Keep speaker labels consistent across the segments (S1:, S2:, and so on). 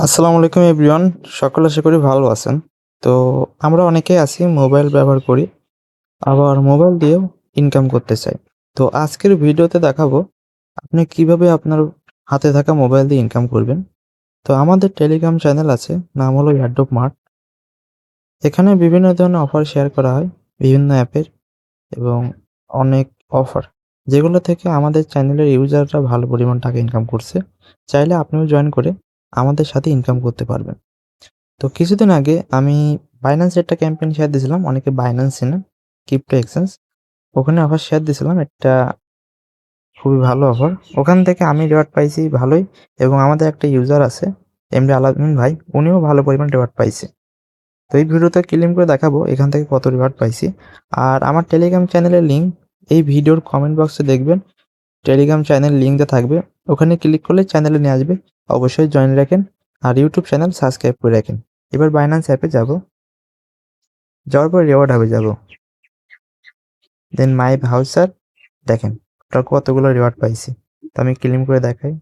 S1: আসসালামু আলাইকুম এভরিওয়ান। সকলে আশা করি ভালো আছেন। তো আমরা অনেকেই আছি মোবাইল ব্যবহার করি, আবার মোবাইল দিয়েও ইনকাম করতে চাই। তো আজকের ভিডিওতে দেখাবো আপনি কিভাবে আপনার হাতে থাকা মোবাইল দিয়ে ইনকাম করবেন। তো আমাদের টেলিগ্রাম চ্যানেল আছে, নাম হলো এয়ারড্রপ মার্ট। এখানে বিভিন্ন ধরনের অফার শেয়ার করা হয়, বিভিন্ন অ্যাপের এবং অনেক অফার, যেগুলো থেকে আমাদের চ্যানেলের ইউজাররা ভালো পরিমাণ টাকা ইনকাম করছে। চাইলে আপনিও জয়েন করে আমাদের সাথে ইনকাম করতে পারবেন। তো কিছুদিন আগে আমি বাইন্যান্সের একটা ক্যাম্পেইন শেয়ার দিয়েছিলাম। অনেকে বাইন্যান্স চেনেন, ক্রিপ্টো এক্সচেঞ্জ। ওখানে অফার শেয়ার দিয়েছিলাম। একটা খুবই ভালো অফার। ওখান থেকে আমি রিওয়ার্ড পাইছি ভালোই, এবং আমাদের একটা ইউজার আছে এমডি আলামিন ভাই, উনিও ভালো পরিমাণ রিওয়ার্ড পাইছে। তো এই ভিডিওতে ক্লেম করে দেখাবো এখান থেকে কত রিওয়ার্ড পাইছি। আর আমার টেলিগ্রাম চ্যানেলের লিঙ্ক এই ভিডিওর কমেন্ট বক্সে দেখবেন। টেলিগ্রাম চ্যানেল লিঙ্কটা থাকবে। ওখানে ক্লিক করলে চ্যানেলে নিয়ে আসবে। অবশ্যই জয়েন রাখেন। আর ইউটিউব চ্যানেল সাবস্ক্রাইব করে রাখেন। এবার বাইন্যান্স অ্যাপে যাব। যাওয়ার পর রিওয়ার্ড হাবে যাব। দেন মাই ভাউচার দেখেন টোটাল কতগুলো রিওয়ার্ড পাইছি। তো আমি ক্লেম করে দেখাই।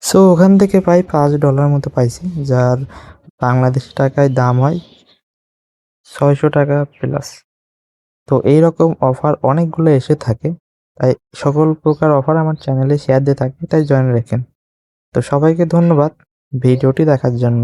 S1: সো ওখান থেকে পাই $5 মতো পাইছি, যার বাংলাদেশি টাকায় দাম হয় $600 প্লাস। তো এইরকম অফার অনেকগুলো এসে থাকে, তাই সকল প্রকার অফার আমার চ্যানেলে শেয়ার দিয়ে থাকি, তাই জয়েন রাখেন। তো সবাইকে ধন্যবাদ ভিডিওটি দেখার জন্য।